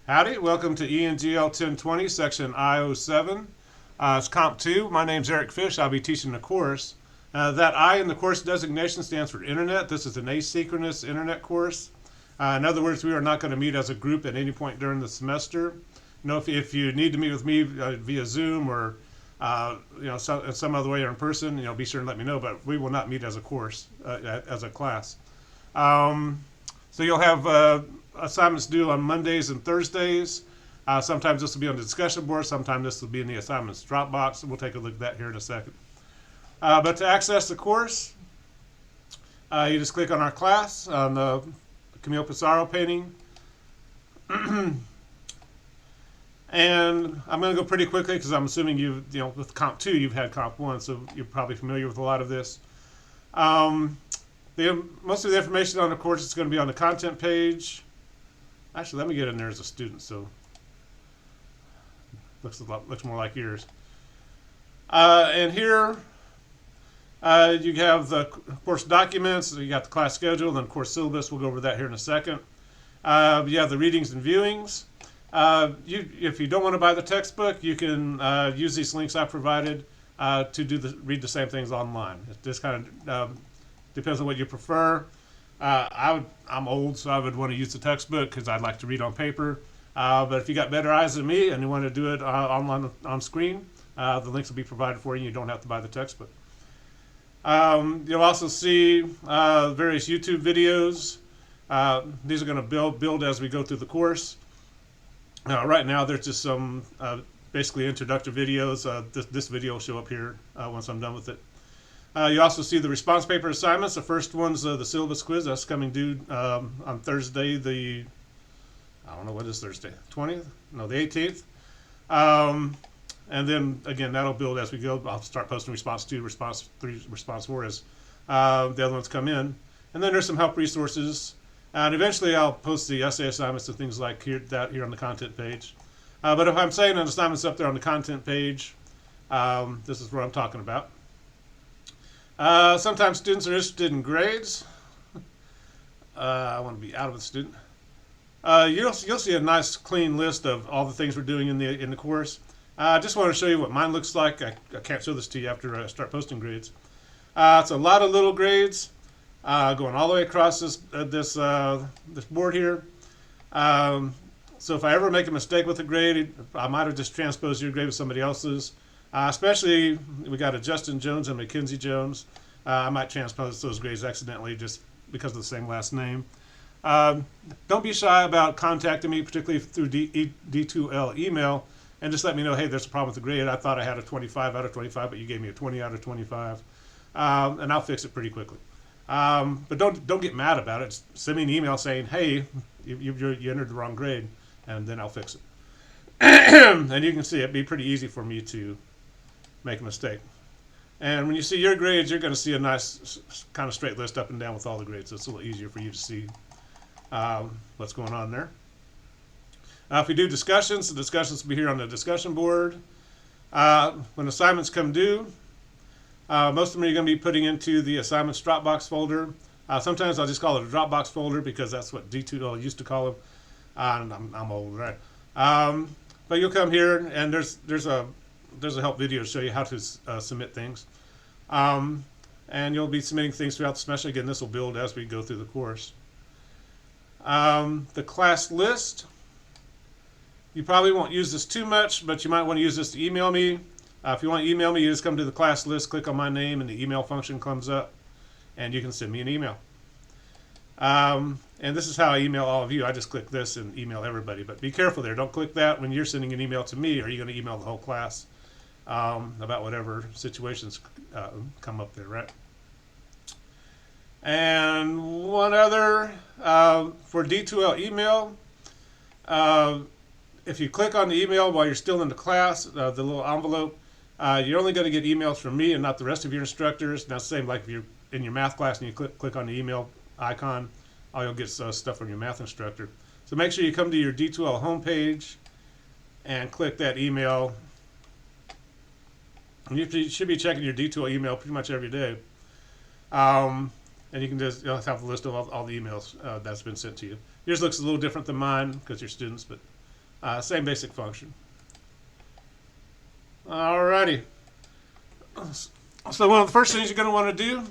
Howdy, welcome to ENGL 1020, section I07. It's Comp 2. My name's Eric Fish. I'll be teaching the course. That I in the course designation stands for Internet. This is an asynchronous Internet course. In other words, we are not going to meet as a group at any point during the semester. If you need to meet with me via Zoom or some other way or in person, be sure and let me know. But we will not meet as a course, as a class. So you'll have assignments due on Mondays and Thursdays. Sometimes this will be on the discussion board. Sometimes this will be in the assignments Dropbox. We'll take a look at that here in a second. But to access the course, you just click on our class on the Camille Pissarro painting. And I'm going to go pretty quickly because I'm assuming with Comp 2 you've had Comp 1, so you're probably familiar with a lot of this. Most of the information on the course is going to be on the content page. Actually, let me get in there as a student, so looks more like yours. And here you have the course documents. You got the class schedule, then course syllabus. We'll go over that here in a second. You have the readings and viewings. If you don't want to buy the textbook, you can use these links I provided to read the same things online. It just kind of depends on what you prefer. I'm old, so I would want to use the textbook because I'd like to read on paper. But if you got better eyes than me and you want to do it online on screen, the links will be provided for you. You don't have to buy the textbook. You'll also see various YouTube videos. These are going to build as we go through the course. Right now, there's just some basically introductory videos. This video will show up here once I'm done with it. You also see the response paper assignments. The first one's the syllabus quiz. That's coming due on Thursday, I don't know, what is Thursday? 20th? No, the 18th. And then, again, that'll build as we go. I'll start posting response 2, response 3, response 4 as the other ones come in. And then there's some help resources. And eventually I'll post the essay assignments and things like here on the content page. But if I'm saying an assignment's up there on the content page, this is what I'm talking about. Sometimes students are interested in grades. I want to be out of the student. You'll see a nice clean list of all the things we're doing in the course. I just want to show you what mine looks like. I can't show this to you after I start posting grades. It's a lot of little grades going all the way across this board here. So if I ever make a mistake with a grade, I might have just transposed your grade with somebody else's. Especially, we got a Justin Jones and Mackenzie Jones. I might transpose those grades accidentally just because of the same last name. Don't be shy about contacting me, particularly through D2L email, and just let me know, hey, there's a problem with the grade. I thought I had a 25 out of 25, but you gave me a 20 out of 25. And I'll fix it pretty quickly. But don't get mad about it. Just send me an email saying, hey, you entered the wrong grade, and then I'll fix it. And you can see it'd be pretty easy for me to make a mistake. And when you see your grades, you're going to see a nice kind of straight list up and down with all the grades. So it's a little easier for you to see what's going on there. If we do discussions, the discussions will be here on the discussion board. When assignments come due, most of them are going to be putting into the assignments Dropbox folder. Sometimes I'll just call it a Dropbox folder because that's what D2L used to call them. I'm old, right? But you'll come here and there's a help video to show you how to submit things. And you'll be submitting things throughout the semester. Again, this will build as we go through the course. The class list, you probably won't use this too much, but you might want to use this to email me. If you want to email me, you just come to the class list, click on my name, and the email function comes up, and you can send me an email. And this is how I email all of you. I just click this and email everybody. But be careful there. Don't click that when you're sending an email to me, or you're going to email the whole class about whatever situations come up there, right? And one other, for D2L email, if you click on the email while you're still in the class, the little envelope, you're only going to get emails from me and not the rest of your instructors. Now, same like if you're in your math class and you click on the email icon, all you'll get stuff from your math instructor. So make sure you come to your D2L homepage and click that email. And you should be checking your D2L email pretty much every day. And you can just have a list of all the emails that's been sent to you. Yours looks a little different than mine because you're students, but Same basic function. Alrighty. So one of the first things you're going to want to do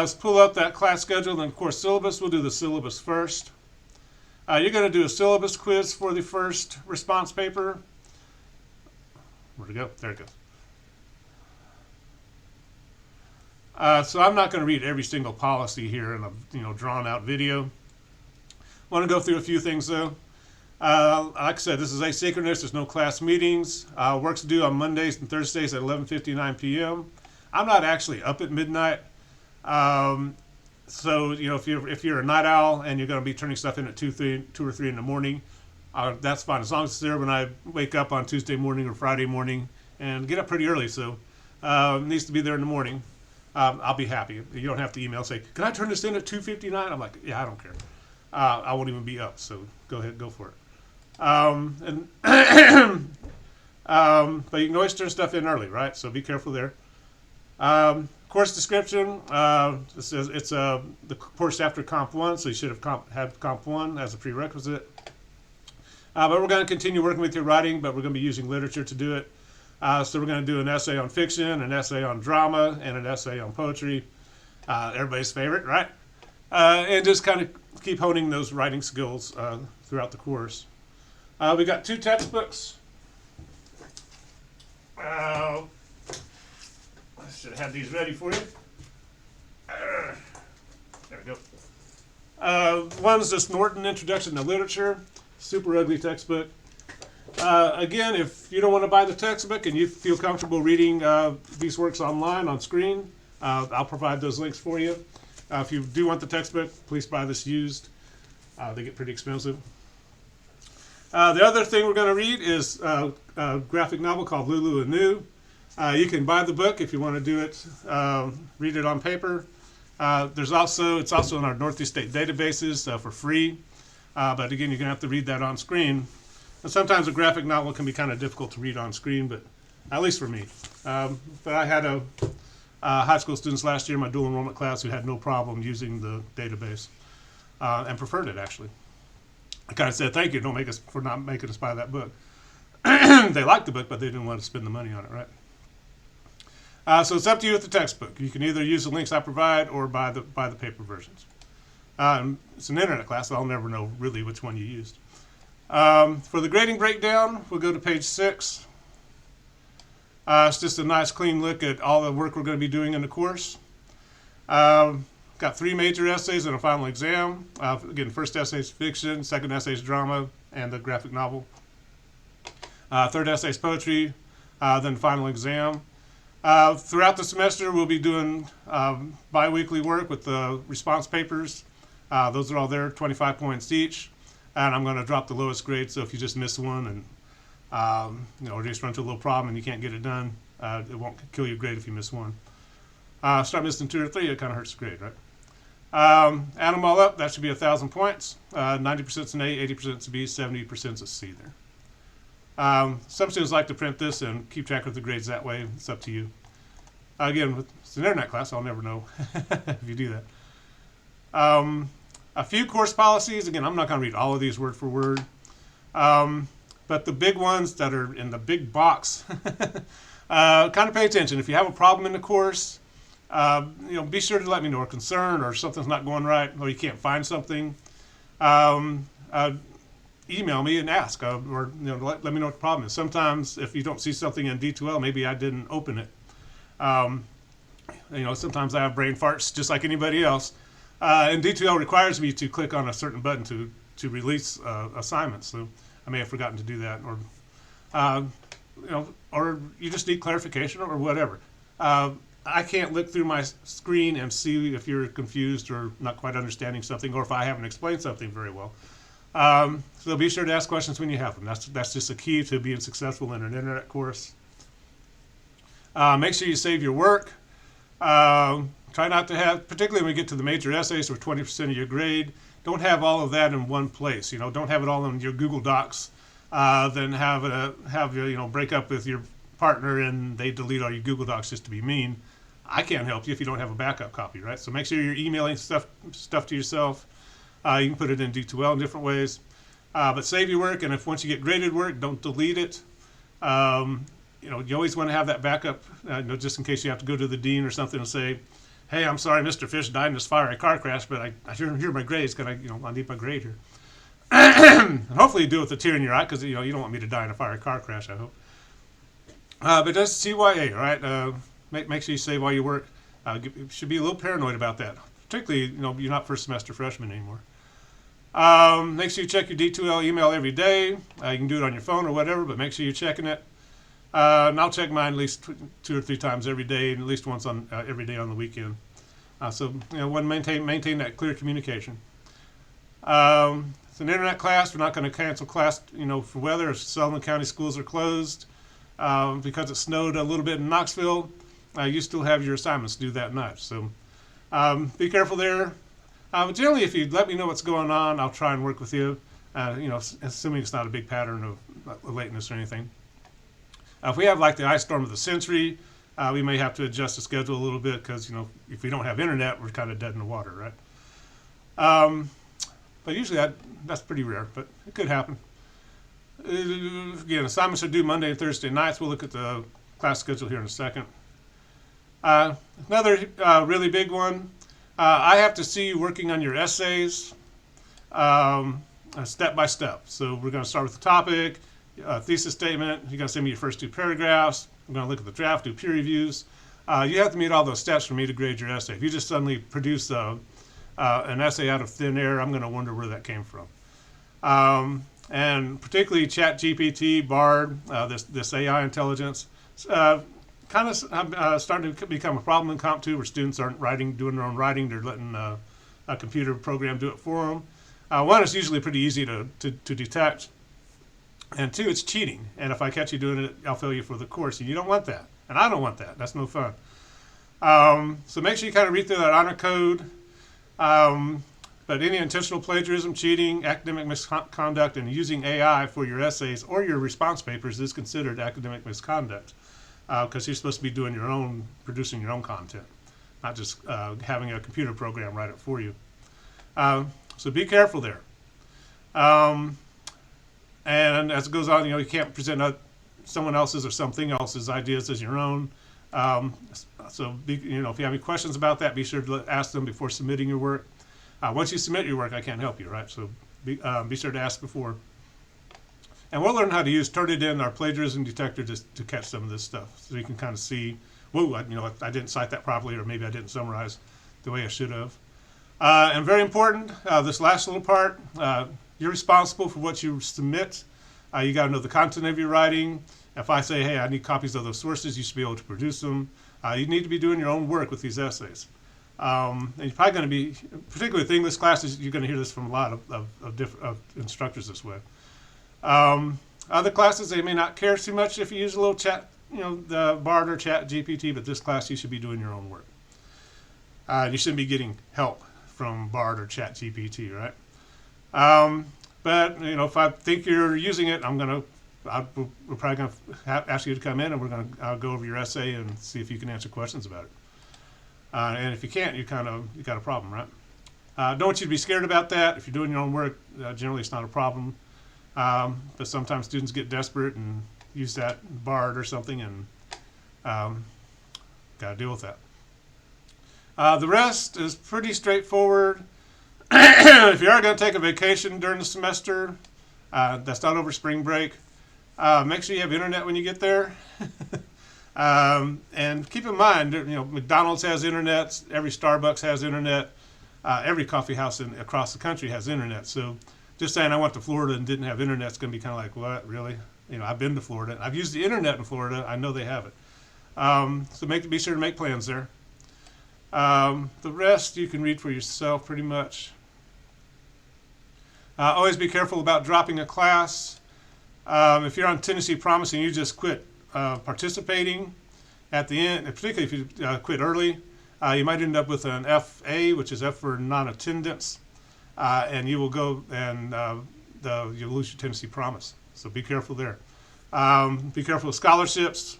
is pull up that class schedule and course syllabus. We'll do the syllabus first. You're going to do a syllabus quiz for the first response paper. Where'd it go? There it goes. So I'm not going to read every single policy here in a drawn out video. I want to go through a few things though. Like I said, this is asynchronous. There's no class meetings. Work's due on Mondays and Thursdays at 11:59 p.m. I'm not actually up at midnight. So if you're a night owl and you're going to be turning stuff in at 2 or 3 in the morning, that's fine as long as it's there when I wake up on Tuesday morning or Friday morning and get up pretty early. So it needs to be there in the morning. I'll be happy. You don't have to email say, "Can I turn this in at 2:59?" I'm like, "Yeah, I don't care. I won't even be up. So go ahead, go for it." But you can always turn stuff in early, right? So be careful there. Course description. It says it's the course after Comp 1, so you should have had Comp 1 as a prerequisite. But we're going to continue working with your writing, but we're going to be using literature to do it. So we're going to do an essay on fiction, an essay on drama, and an essay on poetry. Everybody's favorite, right? And just kind of keep honing those writing skills throughout the course. We got 2 textbooks. I should have had these ready for you. There we go. One's this Norton Introduction to Literature. Super ugly textbook. Again, if you don't want to buy the textbook and you feel comfortable reading these works online on screen, I'll provide those links for you. If you do want the textbook, please buy this used. They get pretty expensive. The other thing we're going to read is a graphic novel called Lulu Anew. You can buy the book if you want to do it, read it on paper. It's also in our Northeast State databases for free. But again, you're going to have to read that on screen. And sometimes a graphic novel can be kind of difficult to read on screen, but at least for me. But I had high school students last year in my dual enrollment class who had no problem using the database and preferred it, actually. I kind of said, "Thank you, don't make us for not making us buy that book." They liked the book, but they didn't want to spend the money on it, right? So it's up to you with the textbook. You can either use the links I provide or buy the paper versions. It's an internet class, so I'll never know really which one you used. For the grading breakdown, we'll go to page 6. It's just a nice clean look at all the work we're going to be doing in the course. Got 3 major essays and a final exam. Again, first essay is fiction, second essay is drama, and the graphic novel. Third essay is poetry, then final exam. Throughout the semester, we'll be doing bi-weekly work with the response papers. Those are all there, 25 points each. And I'm going to drop the lowest grade, so if you just miss one and or just run into a little problem and you can't get it done, it won't kill your grade if you miss one. Start missing 2 or 3, it kind of hurts the grade, right? Add them all up, that should be 1,000 points. 90% is an A, 80% is a B, 70% is a C there. Some students like to print this and keep track of the grades that way. It's up to you. Again, it's an internet class, so I'll never know if you do that. A few course policies. Again, I'm not going to read all of these word for word. But the big ones that are in the big box, kind of pay attention. If you have a problem in the course, be sure to let me know, or concern, or something's not going right, or you can't find something. Email me and ask, or let me know what the problem is. Sometimes if you don't see something in D2L, maybe I didn't open it. Sometimes I have brain farts just like anybody else. And D2L requires me to click on a certain button to release assignments. So I may have forgotten to do that, or you just need clarification or whatever. I can't look through my screen and see if you're confused or not quite understanding something, or if I haven't explained something very well. So be sure to ask questions when you have them. That's just a key to being successful in an internet course. Make sure you save your work. Try not to have, particularly when you get to the major essays or 20% of your grade, don't have all of that in one place. Don't have it all in your Google Docs. Then have break up with your partner and they delete all your Google Docs just to be mean. I can't help you if you don't have a backup copy, right? So make sure you're emailing stuff to yourself. You can put it in D2L in different ways. But save your work, and if once you get graded work, don't delete it. You always want to have that backup, just in case you have to go to the dean or something and say, "Hey, I'm sorry, Mr. Fish died in this fiery car crash, but I here are my grades. Can I need my grade here." And hopefully you do it with a tear in your eye, because you don't want me to die in a fiery car crash, I hope. But just CYA, all right? Make sure you save all your work. You should be a little paranoid about that, particularly you're not first semester freshman anymore. Make sure you check your D2L email every day. You can do it on your phone or whatever, but make sure you're checking it. And I'll check mine at least 2 or 3 times every day, and at least once on every day on the weekend. So maintain that clear communication. It's an internet class. We're not going to cancel class, for weather. If Sullivan County schools are closed because it snowed a little bit in Knoxville, you still have your assignments due that night. So be careful there. Generally, if you let me know what's going on, I'll try and work with you. Assuming it's not a big pattern of lateness or anything. If we have like the ice storm of the century, we may have to adjust the schedule a little bit, because if we don't have internet, we're kind of dead in the water, right? But usually that's pretty rare, but it could happen. Again, assignments are due Monday and Thursday nights. We'll look at the class schedule here in a second. Another really big one. I have to see you working on your essays step by step. So we're going to start with the topic, thesis statement. You're going to send me your first 2 paragraphs. I'm going to look at the draft, do peer reviews. You have to meet all those steps for me to grade your essay. If you just suddenly produce an essay out of thin air, I'm going to wonder where that came from. And particularly ChatGPT, Bard, this AI intelligence, kind of starting to become a problem in Comp 2, where students aren't doing their own writing. They're letting a computer program do it for them. One, it's usually pretty easy to detect. And 2, it's cheating. And if I catch you doing it, I'll fail you for the course. And you don't want that. And I don't want that. That's no fun. So make sure you kind of read through that honor code. But any intentional plagiarism, cheating, academic misconduct, and using AI for your essays or your response papers is considered academic misconduct, because you're supposed to be producing your own content, not just having a computer program write it for you. So be careful there. And as it goes on, you can't present someone else's or something else's ideas as your own. So if you have any questions about that, be sure to ask them before submitting your work. Once you submit your work, I can't help you, right? So be sure to ask before. And we'll learn how to use Turnitin, our plagiarism detector, to catch some of this stuff, so you can kind of see, whoa, I didn't cite that properly, or maybe I didn't summarize the way I should have. And very important, this last little part, you're responsible for what you submit. You got to know the content of your writing. If I say, hey, I need copies of those sources, you should be able to produce them. You need to be doing your own work with these essays. And you're probably going to be, particularly with English classes, you're going to hear this from a lot of instructors this way. Other classes, they may not care too much if you use a little chat, the Bard or Chat GPT, but this class you should be doing your own work. You shouldn't be getting help from Bard or Chat GPT, right? But if I think you're using it, we're probably going to ask you to come in, and we're going to go over your essay and see if you can answer questions about it. And if you can't, you got a problem, right? Don't want you to be scared about that. If you're doing your own work, generally it's not a problem. But sometimes students get desperate and use that Bard or something, and got to deal with that. The rest is pretty straightforward. If you are going to take a vacation during the semester, that's not over spring break, make sure you have internet when you get there. And keep in mind, McDonald's has internet, every Starbucks has internet, every coffee house across the country has internet. So just saying I went to Florida and didn't have internet is going to be kind of like, what, really? I've been to Florida. I've used the internet in Florida. I know they have it. So be sure to make plans there. The rest you can read for yourself pretty much. Always be careful about dropping a class. If you're on Tennessee Promise and you just quit participating at the end, particularly if you quit early, you might end up with an FA, which is F for non-attendance, and you will go and you'll lose your Tennessee Promise. So be careful there. Be careful with scholarships.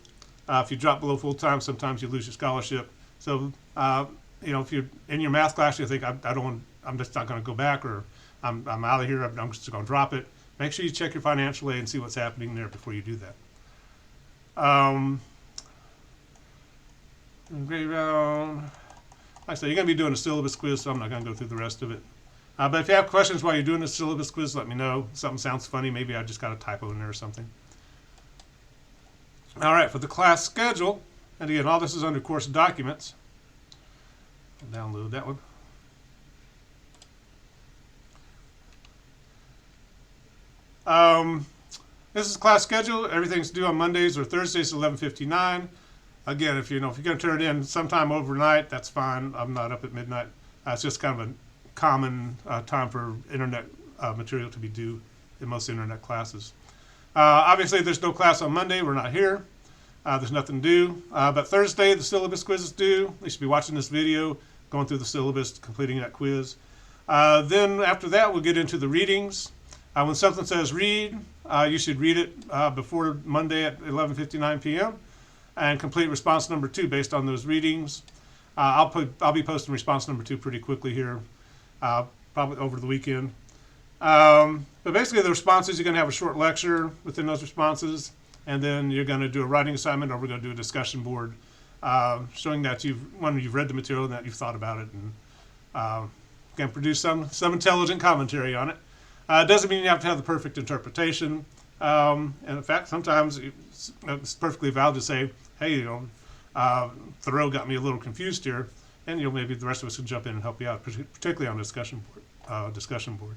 If you drop below full time, sometimes you lose your scholarship. So if you're in your math class, you think I'm just not going to go back, or I'm out of here. I'm just going to drop it. make sure you check your financial aid and see what's happening there before you do that. Grade round. Like I said, you're going to be doing a syllabus quiz, so I'm not going to go through the rest of it. But if you have questions while you're doing the syllabus quiz, let me know. If something sounds funny, maybe I just got a typo in there or something. All right, for the class schedule, and again, all this is under course documents. I'll download that one. This is class schedule. Everything's due on Mondays or Thursdays at 11:59. Again, if you're going to turn it in sometime overnight, that's fine. I'm not up at midnight. It's just kind of a common time for internet material to be due in most internet classes. Obviously, there's no class on Monday. We're not here. There's nothing due. But Thursday, the syllabus quiz is due. You should be watching this video, going through the syllabus, completing that quiz. Then after that, we'll get into the readings. When something says read, you should read it before Monday at 11:59 p.m. and complete response number 2 based on those readings. I'll be posting response number 2 pretty quickly here, probably over the weekend. But basically, the responses, you're going to have a short lecture within those responses, and then you're going to do a writing assignment, or we're going to do a discussion board showing that you've read the material and that you've thought about it, and can produce some intelligent commentary on it. It doesn't mean you have to have the perfect interpretation. And in fact, sometimes it's perfectly valid to say, hey, Thoreau got me a little confused here, and maybe the rest of us can jump in and help you out, particularly on the discussion board.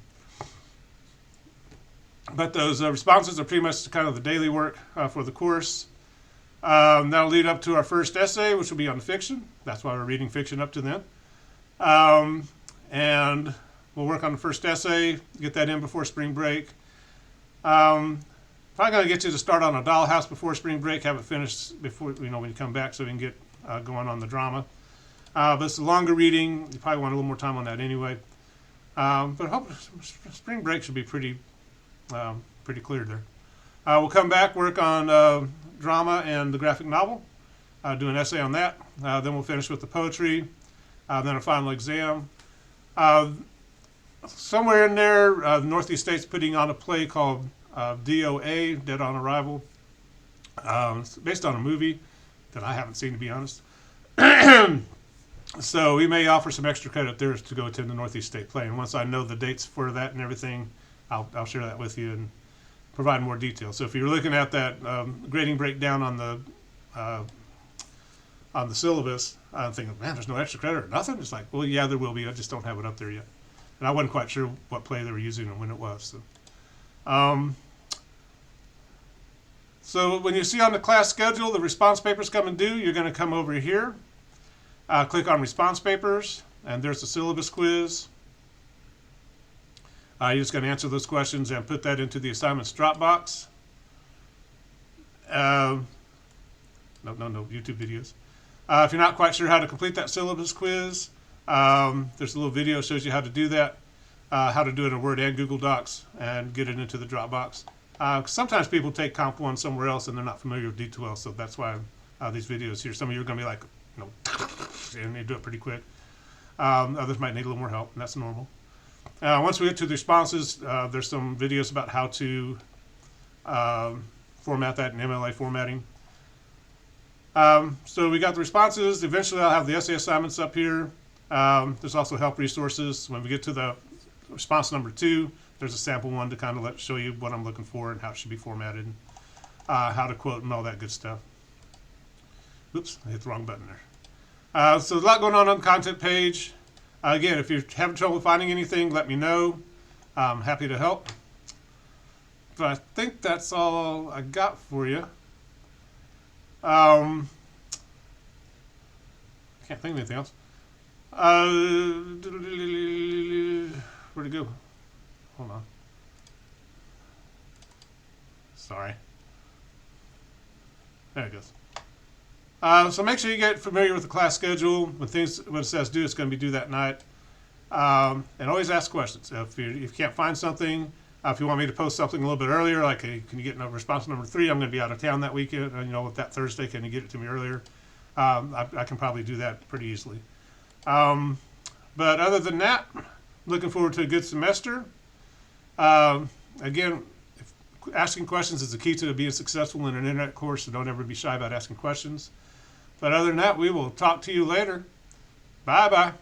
But those responses are pretty much kind of the daily work for the course. That'll lead up to our first essay, which will be on fiction. That's why we're reading fiction up to then. And we'll work on the first essay, get that in before spring break. Probably going to get you to start on a dollhouse before spring break, have it finished before, when you come back, so we can get going on the drama. But it's a longer reading. You probably want a little more time on that anyway. But hope spring break should be pretty clear there. We'll come back, work on drama and the graphic novel, do an essay on that. Then we'll finish with the poetry, then a final exam. Somewhere in there, the Northeast State's putting on a play called DOA, Dead on Arrival. It's based on a movie that I haven't seen, to be honest. So we may offer some extra credit there to go attend the Northeast State play. And once I know the dates for that and everything, I'll share that with you and provide more details. So if you're looking at that grading breakdown on the syllabus, I'm thinking, man, there's no extra credit or nothing. It's like, well, yeah, there will be. I just don't have it up there yet. And I wasn't quite sure what play they were using and when it was. So when you see on the class schedule the response papers coming due, you're going to come over here, click on response papers, and there's the syllabus quiz. You're just going to answer those questions and put that into the assignments Dropbox. No, YouTube videos. If you're not quite sure how to complete that syllabus quiz, there's a little video that shows you how to do that, how to do it in Word and Google Docs and get it into the Dropbox. Sometimes people take Comp 1 somewhere else and they're not familiar with D12, so that's why these videos here. Some of you are going to be like, and they do it pretty quick. Others might need a little more help, and that's normal. Once we get to the responses, there's some videos about how to format that in MLA formatting. So we got the responses. Eventually I'll have the essay assignments up here. There's also help resources. When we get to the response number 2, there's a sample one to kind of show you what I'm looking for and how it should be formatted, how to quote and all that good stuff. Oops, I hit the wrong button there. So there's a lot going on the content page. Again, if you're having trouble finding anything, let me know. I'm happy to help. But I think that's all I got for you. Can't think of anything else. Where'd it go? Hold on. Sorry. There it goes. So make sure you get familiar with the class schedule. When it says due, it's going to be due that night. And always ask questions. If you can't find something, if you want me to post something a little bit earlier, like can you get response number 3? I'm going to be out of town that weekend. With that Thursday, can you get it to me earlier? I can probably do that pretty easily. But other than that, looking forward to a good semester. Again, asking questions is the key to being successful in an internet course, so don't ever be shy about asking questions. But other than that, we will talk to you later. Bye-bye.